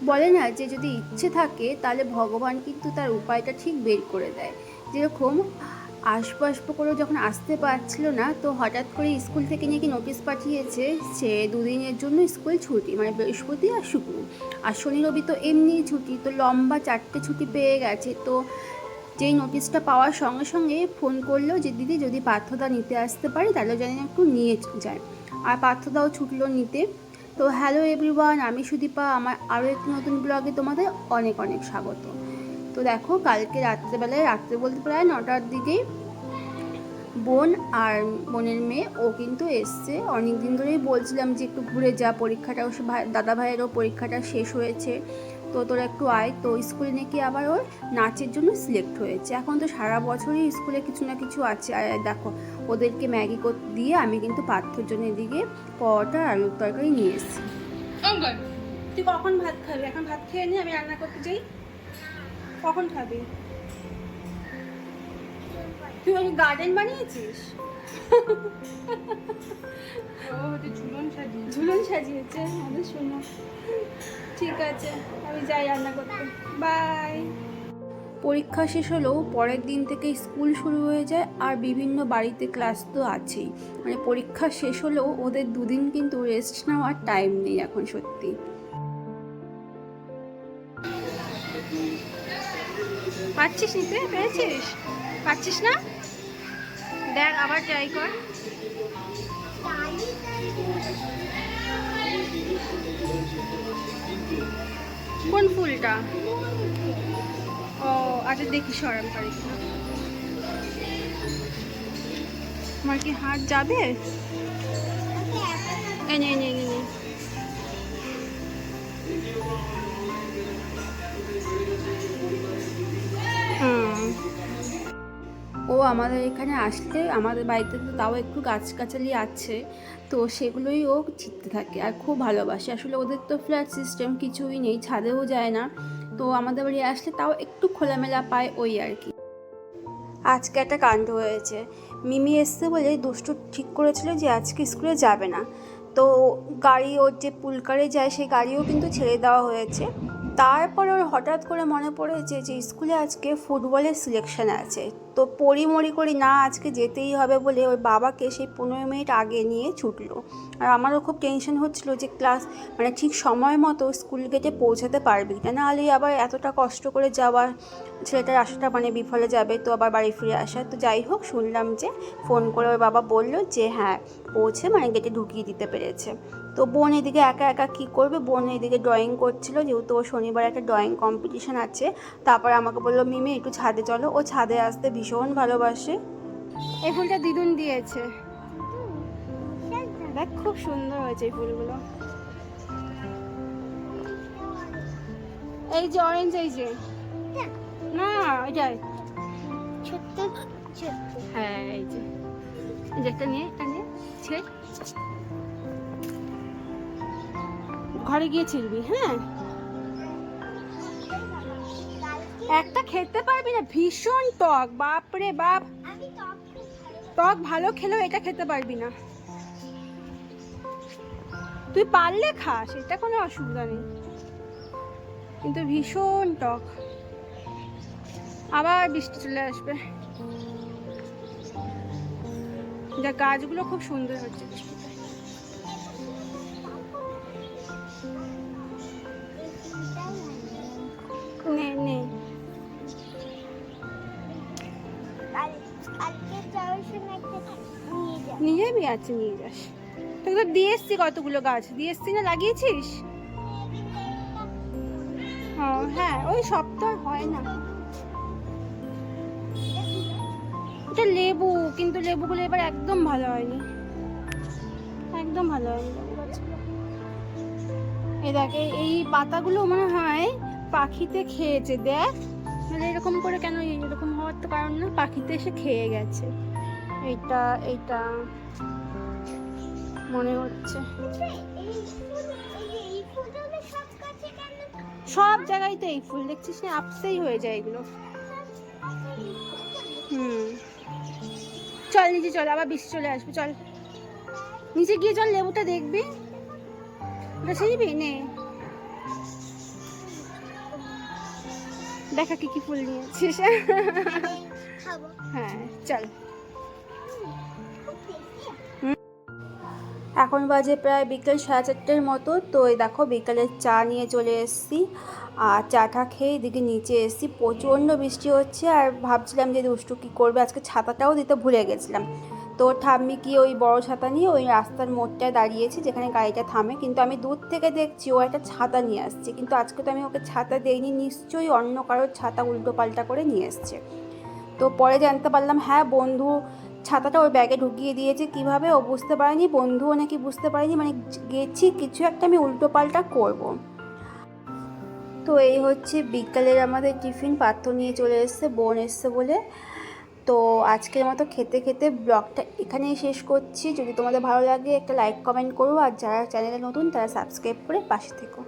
বলে না যে যদি ইচ্ছে থাকে তাহলে ভগবান কিন্তু তার উপায়টা ঠিক বের করে দেয়। যেরকম আসবো আসবো করে যখন আসতে পারছিল না, তো হঠাৎ করে স্কুল থেকে নাকি নোটিশ পাঠিয়েছে যে দুদিনের জন্য স্কুল ছুটি, মানে বৃহস্পতি আর শুক্র, আর শনি রবি তো এমনিই ছুটি, তো লম্বা 4টে ছুটি পেয়ে গেছে। তো যেই নোটিশটা পাওয়ার সঙ্গে সঙ্গে ফোন করলো যে দিদি যদি পার্থদা নিতে আসতে পারি তাহলে জানি না একটু নিয়ে যায়, আর পার্থদাও ছুটলো নিতে। তো হ্যালো এভরিওয়ান, আমি সুদীপা, আমার আরও একটি নতুন ব্লগে তোমাদের অনেক অনেক স্বাগত। তো দেখো কালকে রাত্রে বলতে প্রায় 9টার দিকেই বোন আর বোনের মেয়ে ও কিন্তু এসছে। অনেক দিন ধরেই বলছিলাম যে একটু ঘুরে যা, পরীক্ষাটাও দাদা ভাইয়েরও পরীক্ষাটা শেষ হয়েছে, তো তোরা একটু আয়। তো স্কুলে নাকি আবার ওর নাচের জন্য সিলেক্ট হয়েছে। এখন তো সারা বছরই স্কুলে কিছু না কিছু আছে। আর দেখো ওদেরকে ম্যাগি দিয়ে আমি কিন্তু পার্থর জন্য এদিকে পরোটা আর আলুর তরকারি নিয়ে এসেছি। তুই কখন ভাত খাবি? এখন ভাত খেয়ে নি, আমি রান্না করতে যাই। কখন খাবি? তুই ওই গার্ডেন বানিয়েছিস? ঝুলন সাজিয়েছে আমাদের শোনো। ঠিক আছে, আমি যাই রান্না করতে। বাই। পরীক্ষা শেষ হলেও পরের দিন থেকে স্কুল শুরু হয়ে যায়, আর বিভিন্ন বাড়িতে ক্লাস তো আছেই। মানে পরীক্ষা শেষ হলেও ওদের দুদিন কিন্তু রেস্ট নেওয়ার টাইম নেই এখন সত্যি। পারছিস নিতে? পেরেছিস? পারছিস না? দেখ আবার ট্রাই কর। কোন ফুলটা? ও আচ্ছা, দেখি সরাম পারি কিনা। আমার কি হাত যাবে? এনে এনে এনে এনে। ও আমাদের এখানে আসলে, আমাদের বাড়িতে তো তাও একটু গাছগাছালি আছে, তো সেগুলোই ও ছিটতে থাকে আর খুব ভালোবাসে। আসলে ওদের তো ফ্ল্যাট সিস্টেম, কিছুই নেই, ছাদেও যায় না, তো আমাদের বাড়ি আসলে তাও একটু খোলামেলা পায় ওই আর কি। আজকে একটা কাণ্ড হয়েছে। মিমি এসছে বলে দুষ্টু ঠিক করেছিল যে আজকে স্কুলে যাবে না, তো গাড়ি ওর যে পুলকারে যায় সেই গাড়িও কিন্তু ছেড়ে দেওয়া হয়েছে। তারপর ওর হঠাৎ করে মনে পড়েছে যে স্কুলে আজকে ফুটবলের সিলেকশন আছে, তো পড়ি করি না আজকে যেতেই হবে বলে ওর বাবাকে সেই 15 মিনিট আগে নিয়ে ছুটলো। আর আমারও খুব টেনশন হচ্ছিলো যে ক্লাস মানে ঠিক সময় মতো স্কুল গেটে পৌঁছাতে পারবি না, নাহলে আবার এতটা কষ্ট করে যাওয়ার ছেলেটার আসাটা মানে বিফলে যাবে, তো আবার বাড়ি ফিরে আসা। তো যাই হোক, শুনলাম যে ফোন করে ওর বাবা বললো যে হ্যাঁ পৌঁছে মানে গেটে ঢুকিয়ে দিতে পেরেছে। তো বোন এদিকে একা একা কী করবে, বোন এদিকে ড্রয়িং করছিল, যেহেতু ও শনিবার একটা ড্রয়িং কম্পিটিশান আছে। তারপরে আমাকে বললো মিমি একটু ছাদে চলো, ও ছাদে আসতে ভীষণ ভালোবাসে। এই ফুলটা দিদুন দিয়েছে, দেখ খুব সুন্দর হয়েছে এই ফুলগুলো। এই যে অরেঞ্জ, এই যে না এটাই ছোট্ট ছোট্ট, হ্যাঁ এই যে একটা নিয়ে ছেড়ে ঘরে গিয়ে ছিড়বি। হ্যাঁ, একটা খেতে পারবি না, ভীষণ টক, বাপরে বাপ। টক ভালো খেলেও এটা খেতে পারবি না। তুই পারলে খা, সেটা কোনো অসুবিধা নেই, কিন্তু ভীষণ টক। আবার বৃষ্টি চলে আসবে। যা গাছগুলো খুব সুন্দর হচ্ছে বৃষ্টিতে। নে নে, নিয়ে যাবি? আছে নিয়ে যাস। তোকে তো দিয়ে এসছি কতগুলো গাছ দিয়ে এসছি না, লাগিয়েছিস? ও হ্যাঁ, ওই সব তো আর হয় না। এটা লেবু, কিন্তু লেবুগুলো এবার একদম ভালো হয়নি, একদম ভালো হয়নি গাছগুলো। এই দেখ, এই পাতাগুলো মনে হয় পাখিতে খেয়েছে, দেখ। মানে এরকম করে কেন, এরকম হওয়ার তো কারণ না, পাখিতে এসে খেয়ে গেছে। এইটা এইটা মনে হচ্ছে। সব জায়গায় তো এই ফুল দেখছিস না, আপসেই হয়ে যায় এগুলো। চল নিচে চল, আবার বৃষ্টি চলে আসবে। চল নিচে গিয়ে চল, লেবুটা দেখবি, ওটা ছিড়বি নে। দেখা কি কি ফুল নিয়েছিস। খাবো। হ্যাঁ চল। খুব tasty। এখন বাজে প্রায় বিকেল 4:30টার মতো। তো এই দেখো বিকালের চা নিয়ে চলে এসেছি, আর চাটা খেয়ে এদিকে নিচে এসেছি। প্রচণ্ড বৃষ্টি হচ্ছে আর ভাবছিলাম যে দুষ্টু কী করবে, আজকে ছাতাটাও দিতে ভুলে গেছিলাম। তো ঠাম্মি কি ওই বড় ছাতা নিয়ে ওই রাস্তার মোড়টায় দাঁড়িয়েছে যেখানে গাড়িটা থামে, কিন্তু আমি দূর থেকে দেখছি ও একটা ছাতা নিয়ে আসছে, কিন্তু আজকে তো আমি ওকে ছাতা দেইনি, নিশ্চয়ই অন্য কারোর ছাতা উল্টো পাল্টা করে নিয়ে এসছে। তো পরে জানতে পারলাম হ্যাঁ বন্ধু ছাতাটা ওর ব্যাগে ঢুকিয়ে দিয়েছে। কিভাবে ও বুঝতে পারেনি, বন্ধুও নাকি বুঝতে পারেনি, মানে গেছি কিছু একটা আমি উল্টো পাল্টা করবো। তো এই হচ্ছে বিকালের আমাদের টিফিন। পাত্র নিয়ে চলে এসছে, বোন এসছে বলে। তো আজকের মতো খেতে খেতে ব্লগটা এখানেই শেষ করছি। যদি তোমাদের ভালো লাগে একটা লাইক কমেন্ট করো, আর যারা চ্যানেলে নতুন তারা সাবস্ক্রাইব করে পাশে থেকো।